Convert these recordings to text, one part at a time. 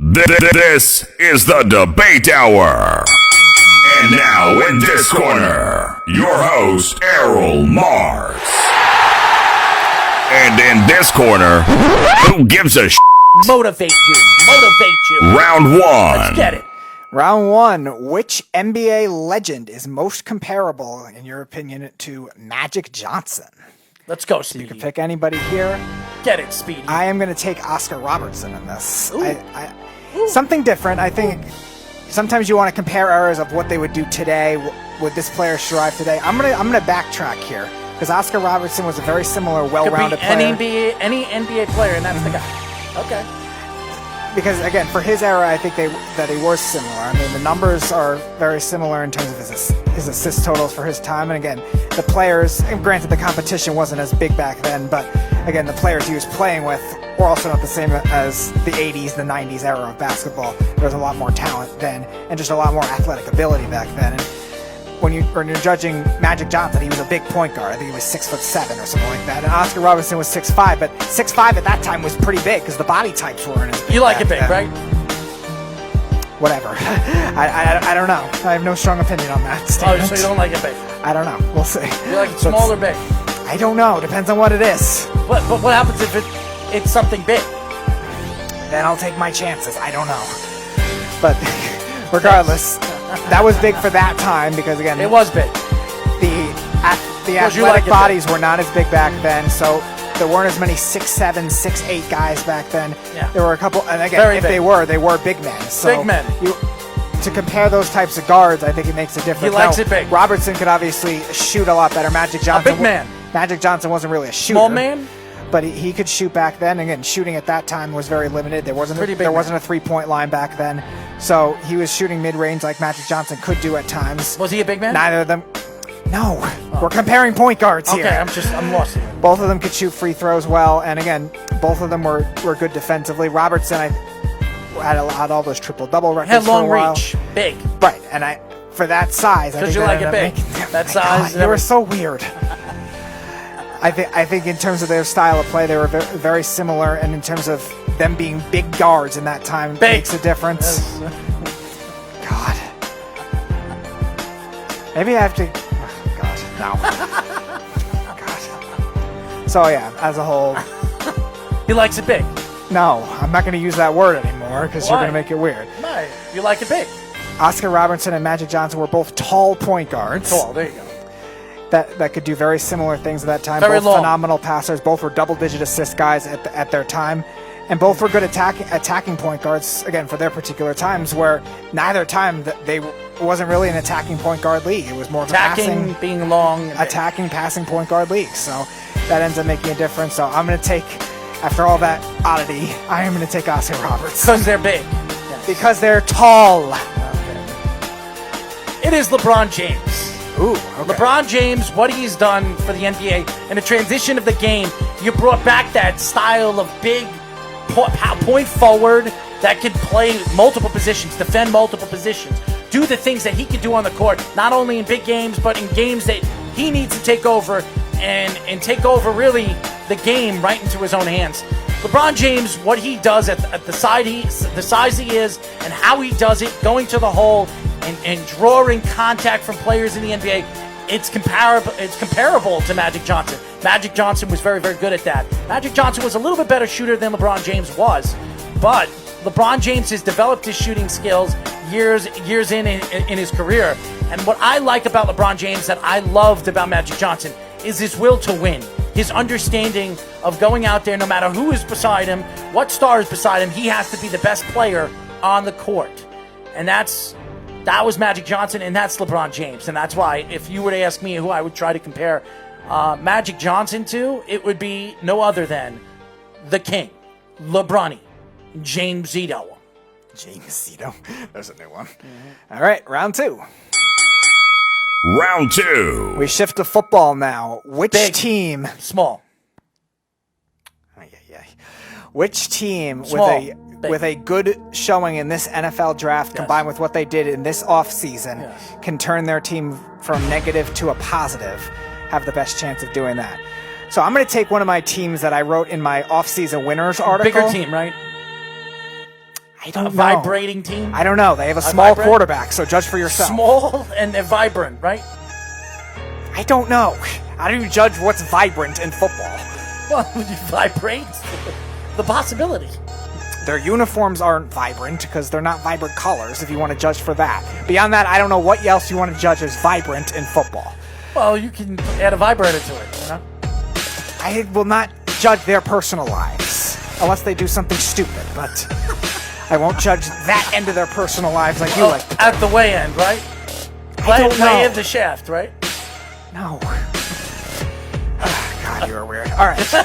This is the Debate Hour. And now in this corner, your host, Errol Mars. And in this corner, who gives a Motivate you. Round one. Let's get it. Round one. Which NBA legend is most comparable, in your opinion, to Magic Johnson? Let's go, Speedy. You can pick anybody here. Get it, Speedy. I am going to take Oscar Robertson in this. Ooh. Something different. I think sometimes you want to compare eras of what they would do today. Would this player strive today? I'm gonna backtrack here because Oscar Robertson was a very similar, well-rounded player. Any NBA player, and that's the guy. Okay. Because again, for his era, I think that he was similar. I mean, the numbers are very similar in terms of his assist totals for his time. And again, the players, and granted the competition wasn't as big back then, but again, the players he was playing with were also not the same as the 80s, the 90s era of basketball. There was a lot more talent then, and just a lot more athletic ability back then. And when you're judging Magic Johnson, he was a big point guard. I think he was 6'7" or something like that. And Oscar Robertson was 6'5", but 6'5" at that time was pretty big because the body types weren't as big. You like it big, then. right? Whatever. I don't know. I have no strong opinion on that statement. Oh, so you don't like it big? I don't know. We'll see. You like it small or big? I don't know. Depends on what it is. But what happens if it's something big? Then I'll take my chances. I don't know. But regardless, that was big for that time because, again, it was big. The athletic bodies were not as big back then, so there weren't as many 6'7", 6'8" guys back then. Yeah. There were a couple, and again, they were big men. So big men. To compare those types of guards, I think it makes a difference. He likes it big. Robertson could obviously shoot a lot better. Magic Johnson, a big man. Magic Johnson wasn't really a shooter. Small man? But he could shoot back then. Again, shooting at that time was very limited. There wasn't a three-point line back then. So he was shooting mid-range like Magic Johnson could do at times. Was he a big man? Neither of them. No. Oh. We're comparing point guards here. Okay, I'm lost here. Both of them could shoot free throws well. And again, both of them were good defensively. Robertson had all those triple-double records had long for a while. reach. Big. Right. And for that size. Because you like it big. That size. God, they were so weird. I think in terms of their style of play, they were very, very similar, and in terms of them being big guards in that time, makes a difference. God. Maybe I have to... Oh, God, no. God. So, yeah, as a whole... He likes it big. No, I'm not going to use that word anymore, because you're going to make it weird. Why? You like it big. Oscar Robertson and Magic Johnson were both tall point guards. Tall, there you go. That could do very similar things at that time. Very both long. Phenomenal passers. Both were double-digit assist guys at their time. And both were good attacking point guards, again, for their particular times, where neither time they wasn't really an attacking point guard league. It was more of attacking, being long. Attacking, passing point guard league. So that ends up making a difference. So I'm going to take, after all that oddity, I am going to take Oscar Robertson. Because they're big. Yes. Because they're tall. Okay. It is LeBron James. Ooh, okay. LeBron James, what he's done for the NBA and the transition of the game, you brought back that style of big point forward that could play multiple positions, defend multiple positions, do the things that he could do on the court, not only in big games, but in games that he needs to take over and take over really the game right into his own hands. LeBron James, what he does at the size he is and how he does it, going to the hole and drawing contact from players in the NBA, it's comparable to Magic Johnson. Magic Johnson was very, very good at that. Magic Johnson was a little bit better shooter than LeBron James was, but LeBron James has developed his shooting skills years in his career. And what I like about LeBron James that I loved about Magic Johnson is his will to win. His understanding of going out there, no matter who is beside him, what star is beside him, he has to be the best player on the court. And that was Magic Johnson, and that's LeBron James. And that's why, if you were to ask me who I would try to compare Magic Johnson to, it would be no other than the King, LeBronny, James Zito. James Zito. There's a new one. Mm-hmm. All right, round two. Round two. We shift to football now. Which team... Small. Which team Small. with a good showing in this NFL draft, combined with what they did in this offseason, can turn their team from negative to a positive, have the best chance of doing that? So I'm going to take one of my teams that I wrote in my offseason winners article. Bigger team, right? I don't know. Vibrating team? I don't know. They have a small quarterback, so judge for yourself. Small and they're vibrant, right? I don't know. How do you judge what's vibrant in football? Well, you vibrate the possibility. Their uniforms aren't vibrant because they're not vibrant colors, if you want to judge for that. Beyond that, I don't know what else you want to judge as vibrant in football. Well, you can add a vibrator to it, you know? I will not judge their personal lives unless they do something stupid, but I won't judge that end of their personal lives like you like to do. At the way end, right? I don't know. Way of the shaft, right? No. God, you are weird. All right.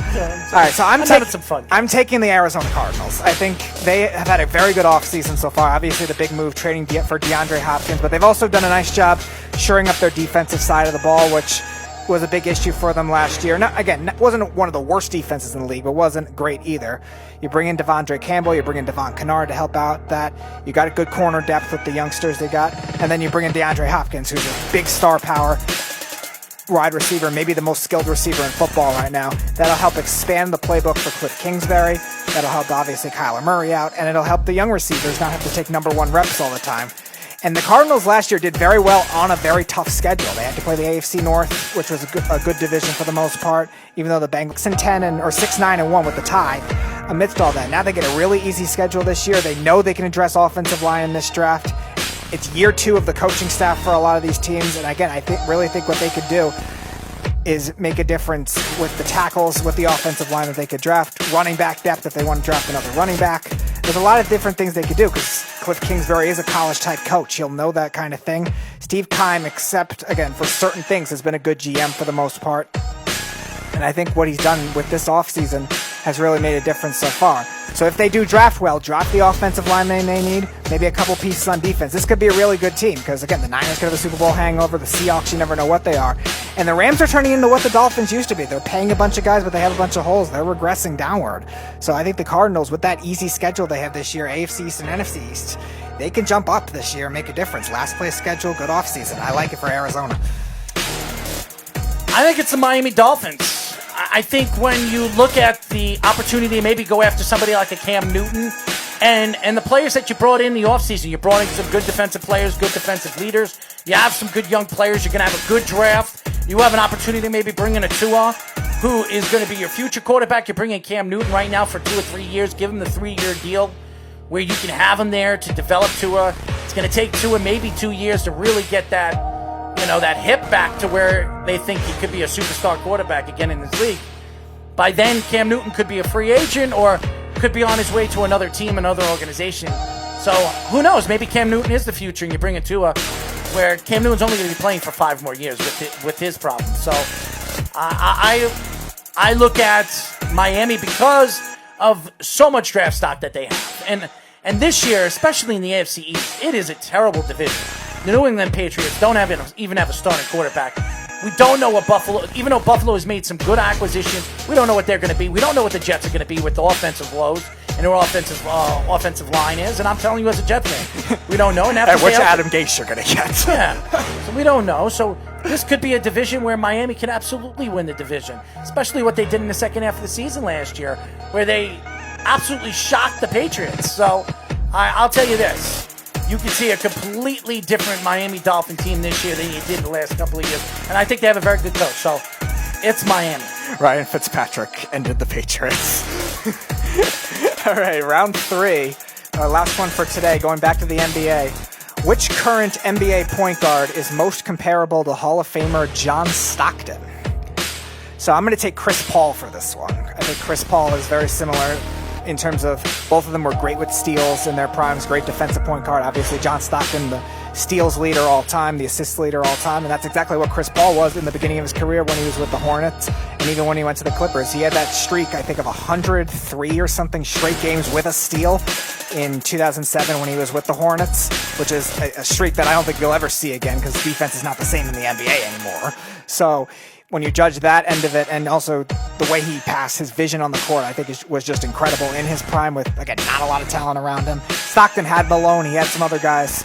All right, so I'm having some fun. I'm taking the Arizona Cardinals. I think they have had a very good offseason so far. Obviously, the big move trading for DeAndre Hopkins, but they've also done a nice job shoring up their defensive side of the ball, which was a big issue for them last year. Now, again, wasn't one of the worst defenses in the league, but wasn't great either. You bring in Devondre Campbell, you bring in Devon Kennard to help out that. You got a good corner depth with the youngsters they got, and then you bring in DeAndre Hopkins, who's a big star power wide receiver, maybe the most skilled receiver in football right now. That'll help expand the playbook for Cliff Kingsbury. That'll help, obviously, Kyler Murray out, and it'll help the young receivers not have to take number one reps all the time. And the Cardinals last year did very well on a very tough schedule. They had to play the AFC North, which was a good division for the most part, even though the Bengals 6-10 or 6-9-1 with the tie. Amidst all that, now they get a really easy schedule this year. They know they can address offensive line in this draft. It's year two of the coaching staff for a lot of these teams, and again, I really think what they could do is make a difference with the tackles, with the offensive line that they could draft, running back depth if they want to draft another running back. There's a lot of different things they could do because Cliff Kingsbury is a college-type coach. He'll know that kind of thing. Steve Keim, except, again, for certain things, has been a good GM for the most part. And I think what he's done with this offseason has really made a difference so far. So if they do draft well, draft the offensive line they may need, maybe a couple pieces on defense. This could be a really good team because, again, the Niners could have a Super Bowl hangover. The Seahawks, you never know what they are. And the Rams are turning into what the Dolphins used to be. They're paying a bunch of guys, but they have a bunch of holes. They're regressing downward. So I think the Cardinals, with that easy schedule they have this year, AFC East and NFC East, they can jump up this year and make a difference. Last place schedule, good offseason. I like it for Arizona. I think it's the Miami Dolphins. I think when you look at the opportunity to maybe go after somebody like a Cam Newton and the players that you brought in the offseason, you brought in some good defensive players, good defensive leaders. You have some good young players. You're going to have a good draft. You have an opportunity to maybe bring in a Tua, who is going to be your future quarterback. You bring in Cam Newton right now for 2 or 3 years. Give him the 3-year deal where you can have him there to develop Tua. It's going to take Tua maybe 2 years to really get that, that hip back to where they think he could be a superstar quarterback again in this league. By then, Cam Newton could be a free agent or could be on his way to another team, another organization. So who knows? Maybe Cam Newton is the future, and you bring it to where Cam Newton's only going to be playing for 5 more years with his problem. So I look at Miami because of so much draft stock that they have, and this year, especially in the AFC East, it is a terrible division. The New England Patriots don't even have a starting quarterback. We don't know what Buffalo, even though Buffalo has made some good acquisitions, we don't know what they're going to be. We don't know what the Jets are going to be with the offensive woes and their offensive line is. And I'm telling you as a Jets fan, we don't know. And which Adam Gase you're going to get. Yeah, so we don't know. So this could be a division where Miami can absolutely win the division, especially what they did in the second half of the season last year, where they absolutely shocked the Patriots. So I'll tell you this. You can see a completely different Miami Dolphin team this year than you did the last couple of years. And I think they have a very good coach. So it's Miami. Ryan Fitzpatrick ended the Patriots. All right, round 3. Our last one for today, going back to the NBA. Which current NBA point guard is most comparable to Hall of Famer John Stockton? So I'm going to take Chris Paul for this one. I think Chris Paul is very similar in terms of both of them were great with steals in their primes, great defensive point guard. Obviously, John Stockton, the steals leader all time, the assists leader all time, and that's exactly what Chris Paul was in the beginning of his career when he was with the Hornets, and even when he went to the Clippers. He had that streak, I think, of 103 or something straight games with a steal in 2007 when he was with the Hornets, which is a streak that I don't think you'll ever see again because defense is not the same in the NBA anymore. So when you judge that end of it, and also the way he passed, his vision on the court, I think was just incredible in his prime with, again, not a lot of talent around him. Stockton had Malone, he had some other guys,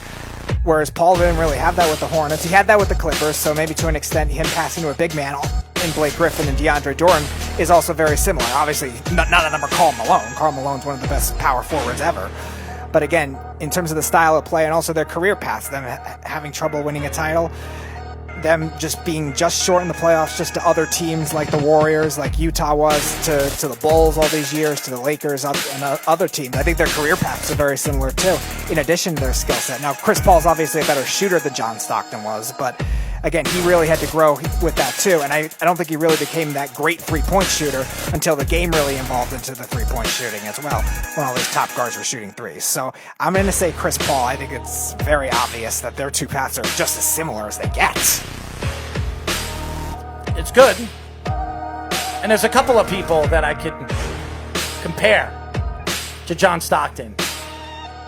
whereas Paul didn't really have that with the Hornets. He had that with the Clippers, so maybe to an extent him passing to a big man in Blake Griffin and DeAndre Jordan is also very similar. Obviously, none of them are Karl Malone. Karl Malone's one of the best power forwards ever. But again, in terms of the style of play and also their career paths, them having trouble winning a title, them just being just short in the playoffs, just to other teams like the Warriors, like Utah was, to the Bulls all these years, to the Lakers and other teams. I think their career paths are very similar too, in addition to their skill set. Now, Chris Paul's obviously a better shooter than John Stockton was, but again, he really had to grow with that too, and I don't think he really became that great three-point shooter until the game really evolved into the three-point shooting as well, when all these top guards were shooting threes. So I'm going to say Chris Paul. I think it's very obvious that their two paths are just as similar as they get. It's good. And there's a couple of people that I could compare to John Stockton.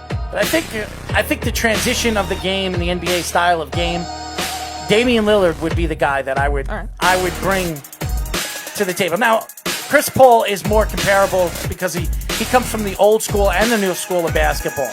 But I think the transition of the game and the NBA style of game, Damian Lillard would be the guy that I would bring to the table. Now, Chris Paul is more comparable because he comes from the old school and the new school of basketball.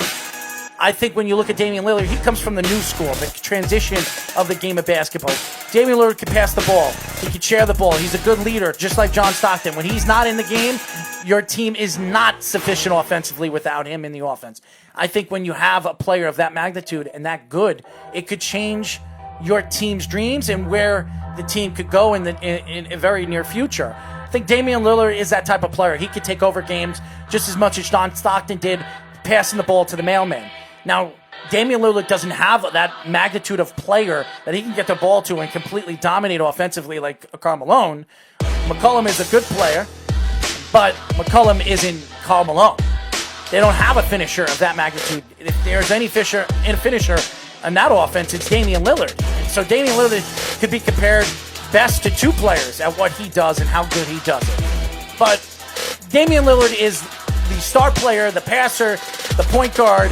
I think when you look at Damian Lillard, he comes from the new school, the transition of the game of basketball. Damian Lillard can pass the ball. He can share the ball. He's a good leader, just like John Stockton. When he's not in the game, your team is not sufficient offensively without him in the offense. I think when you have a player of that magnitude and that good, it could change your team's dreams and where the team could go in a very near future. I think Damian Lillard is that type of player. He could take over games just as much as John Stockton did, passing the ball to the mailman. Now, Damian Lillard doesn't have that magnitude of player that he can get the ball to and completely dominate offensively like Karl Malone. McCollum is a good player, but McCollum isn't Karl Malone. They don't have a finisher of that magnitude. If there's any finisher in that offense, it's Damian Lillard. And so Damian Lillard could be compared best to two players at what he does and how good he does it. But Damian Lillard is the star player, the passer, the point guard.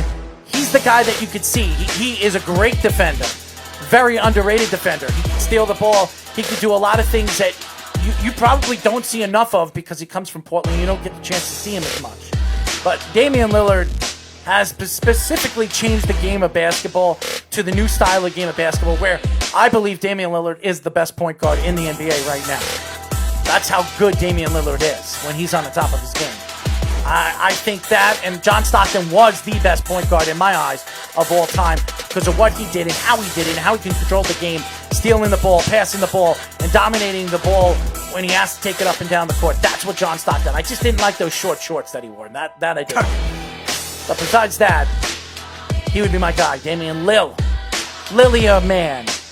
He's the guy that you could see. He is a great defender, very underrated defender. He can steal the ball. He can do a lot of things that you probably don't see enough of because he comes from Portland. You don't get the chance to see him as much. But Damian Lillard has specifically changed the game of basketball to the new style of game of basketball where I believe Damian Lillard is the best point guard in the NBA right now. That's how good Damian Lillard is when he's on the top of his game. I think that, and John Stockton was the best point guard in my eyes of all time because of what he did and how he did it and how he can control the game, stealing the ball, passing the ball, and dominating the ball when he has to take it up and down the court. That's what John Stockton. I just didn't like those short shorts that he wore. That I did. But besides that, he would be my guy, Damian Lily, a man.